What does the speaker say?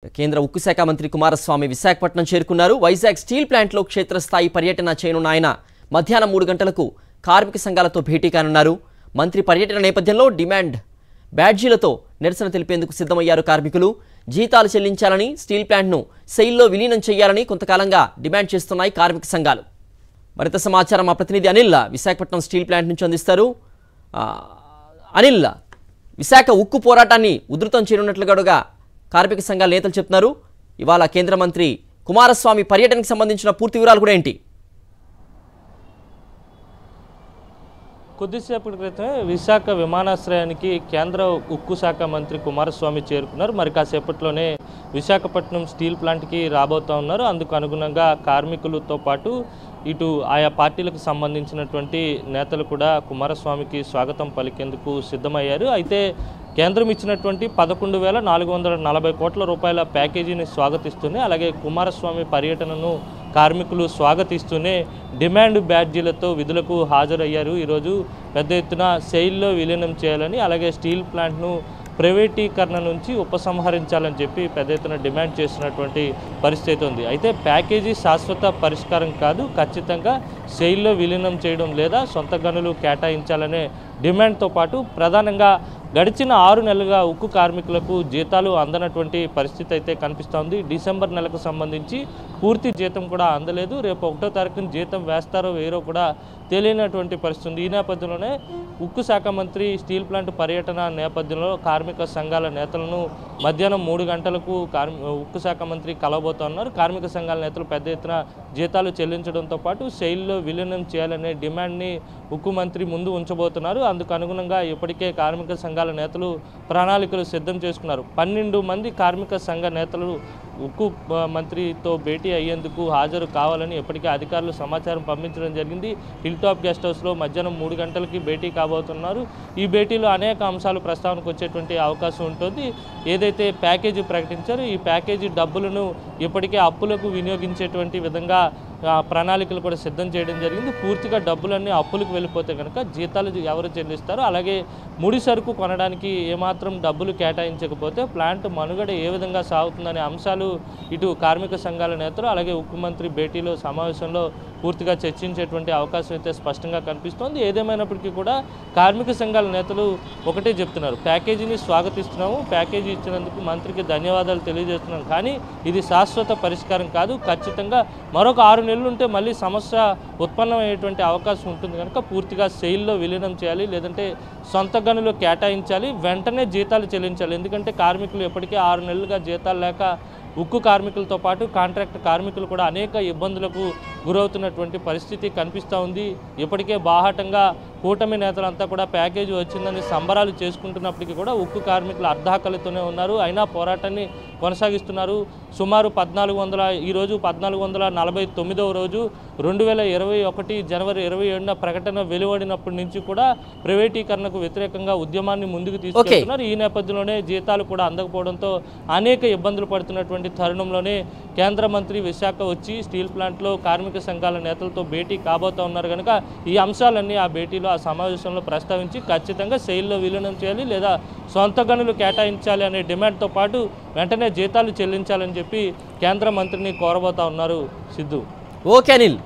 కేంద్ర ఉక్కు శాఖ మంత్రి కుమారస్వామి విశాఖపట్నం చేరుకున్నారు. వైజాగ్ స్టీల్ ప్లాంట్లో క్షేత్రస్థాయి పర్యటన చేయనున్న ఆయన మధ్యాహ్నం 3 గంటలకు కార్మిక సంఘాలతో భేటీ కానున్నారు. మంత్రి పర్యటన నేపథ్యంలో డిమాండ్ బ్యాడ్జీలతో నిరసన తెలిపేందుకు సిద్ధమయ్యారు కార్మికులు. జీతాలు చెల్లించాలని, స్టీల్ ప్లాంట్ను సెయిల్లో విలీనం చేయాలని కొంతకాలంగా డిమాండ్ చేస్తున్నాయి కార్మిక సంఘాలు. మరింత సమాచారం మా ప్రతినిధి అనిల్ విశాఖపట్నం స్టీల్ ప్లాంట్ నుంచి అందిస్తారు. అనిల్, విశాఖ ఉక్కు పోరాటాన్ని ఉధృతం చేయనున్నట్లుగా కార్మిక సంఘాల నేతలు చెప్తున్నారు. ఇవాళ కేంద్ర మంత్రి కుమారస్వామి పర్యటనకు సంబంధించిన పూర్తి వివరాలు కూడా ఏంటి? కొద్దిసేపటి క్రితమే విశాఖ విమానాశ్రయానికి కేంద్ర ఉక్కు శాఖ మంత్రి కుమారస్వామి చేరుకున్నారు. మరి కాసేపట్లోనే విశాఖపట్నం స్టీల్ ప్లాంట్కి రాబోతూ ఉన్నారు. అందుకు అనుగుణంగా కార్మికులతో పాటు ఇటు ఆయా పార్టీలకు సంబంధించినటువంటి నేతలు కూడా కుమారస్వామికి స్వాగతం పలికేందుకు సిద్ధమయ్యారు. అయితే కేంద్రం ఇచ్చినటువంటి 11,440 కోట్ల రూపాయల ప్యాకేజీని స్వాగతిస్తూనే, అలాగే కుమారస్వామి పర్యటనను కార్మికులు స్వాగతిస్తూనే డిమాండ్ బ్యాడ్జీలతో విధులకు హాజరయ్యారు. ఈరోజు పెద్ద ఎత్తున సెయిల్లో విలీనం చేయాలని, అలాగే స్టీల్ ప్లాంట్ను ప్రైవేటీకరణ నుంచి ఉపసంహరించాలని చెప్పి పెద్ద ఎత్తున డిమాండ్ చేస్తున్నటువంటి పరిస్థితి ఉంది. అయితే ప్యాకేజీ శాశ్వత పరిష్కారం కాదు, ఖచ్చితంగా సెయిల్లో విలీనం చేయడం లేదా సొంత గనులు కేటాయించాలనే డిమాండ్తో పాటు ప్రధానంగా గడిచిన 6 నెలలుగా ఉక్కు కార్మికులకు జీతాలు అందనటువంటి పరిస్థితి అయితే కనిపిస్తోంది. డిసెంబర్ నెలకు సంబంధించి పూర్తి జీతం కూడా అందలేదు. రేపు 1వ తారీఖున జీతం వేస్తారో వేరో కూడా తెలియనటువంటి పరిస్థితి ఉంది. ఈ నేపథ్యంలోనే ఉక్కు శాఖ మంత్రి స్టీల్ ప్లాంట్ పర్యటన నేపథ్యంలో కార్మిక సంఘాల నేతలను మధ్యాహ్నం 3 గంటలకు ఉక్కు శాఖ మంత్రి కలవబోతున్నారు. కార్మిక సంఘాల నేతలు పెద్ద ఎత్తున జీతాలు చెల్లించడంతో పాటు సెయిల్లో విలీనం చేయాలనే డిమాండ్ని ఉక్కు మంత్రి ముందు ఉంచబోతున్నారు. అందుకు అనుగుణంగా ఇప్పటికే కార్మిక సంఘాల నేతలు ప్రణాళికలు సిద్ధం చేసుకున్నారు. 12 మంది కార్మిక సంఘ నేతలు ఉక్కు మంత్రితో భేటీ అయ్యేందుకు హాజరు కావాలని ఇప్పటికే అధికారులు సమాచారం పంపించడం జరిగింది. హిల్ టాప్ గెస్ట్ హౌస్లో మధ్యాహ్నం 3 గంటలకి భేటీ కాబోతున్నారు. ఈ భేటీలో అనేక అంశాలు ప్రస్తావనకు వచ్చేటువంటి అవకాశం ఉంటుంది. ఏదైతే ప్యాకేజీ ప్రకటించారో ఈ ప్యాకేజీ డబ్బులను ఇప్పటికే అప్పులకు వినియోగించేటువంటి విధంగా ప్రణాళికలు కూడా సిద్ధం చేయడం జరిగింది. పూర్తిగా డబ్బులన్నీ అప్పులకు వెళ్ళిపోతే కనుక జీతాలు ఎవరు చెల్లిస్తారో, అలాగే ముడి సరుకు కొనడానికి ఏమాత్రం డబ్బులు కేటాయించకపోతే ప్లాంట్ మనుగడ ఏ విధంగా సాగుతుందనే అంశాలు ఇటు కార్మిక సంఘాల నేతలు అలాగే ఉక్కు మంత్రి భేటీలో సమావేశంలో పూర్తిగా చర్చించేటువంటి అవకాశం అయితే స్పష్టంగా కనిపిస్తోంది. ఏదేమైనప్పటికీ కూడా కార్మిక సంఘాల నేతలు ఒకటే చెప్తున్నారు, ప్యాకేజీని స్వాగతిస్తున్నాము, ప్యాకేజీ ఇచ్చినందుకు మంత్రికి ధన్యవాదాలు తెలియజేస్తున్నాం, కానీ ఇది శాశ్వత పరిష్కారం కాదు, ఖచ్చితంగా మరొక 6 నెలలు ఉంటే మళ్ళీ సమస్య ఉత్పన్నమయ్యేటువంటి అవకాశం ఉంటుంది కనుక పూర్తిగా సెయిల్లో విలీనం చేయాలి, లేదంటే సొంత గనులు కేటాయించాలి, వెంటనే జీతాలు చెల్లించాలి. ఎందుకంటే కార్మికులు ఎప్పటికే 6 నెలలుగా జీతాలు లేక ఉక్కు కార్మికులతో పాటు కాంట్రాక్ట్ కార్మికులు కూడా అనేక ఇబ్బందులకు గురవుతున్నటువంటి పరిస్థితి కనిపిస్తూ ఉంది. ఇప్పటికే బాహాటంగా కూటమి నేతలంతా కూడా ప్యాకేజీ వచ్చిందని సంబరాలు చేసుకుంటున్నప్పటికీ కూడా ఉక్కు కార్మికులు అర్ధాకలితోనే ఉన్నారు. అయినా పోరాటాన్ని కొనసాగిస్తున్నారు. సుమారు 1400 ఈరోజు 1449వ రోజు 2021 జనవరి 27న ప్రకటన వెలువడినప్పటి నుంచి కూడా ప్రైవేటీకరణకు వ్యతిరేకంగా ఉద్యమాన్ని ముందుకు తీసుకెళ్తున్నారు. ఈ నేపథ్యంలోనే జీతాలు కూడా అందకపోవడంతో అనేక ఇబ్బందులు పడుతున్నటువంటి తరుణంలోనే కేంద్ర మంత్రి విశాఖ వచ్చి స్టీల్ ప్లాంట్లో కార్మిక సంఘాల నేతలతో భేటీ కాబోతా ఉన్నారు కనుక ఈ అంశాలన్నీ ఆ భేటీలో ఆ సమావేశంలో ప్రస్తావించి ఖచ్చితంగా సెయిల్లో విలీనం చేయాలి లేదా సొంత గనులు కేటాయించాలి అనే డిమాండ్తో పాటు వెంటనే జీతాలు చెల్లించాలని చెప్పి కేంద్ర మంత్రిని కోరబోతా ఉన్నారు. సిద్ధు. ఓకే అనిల్.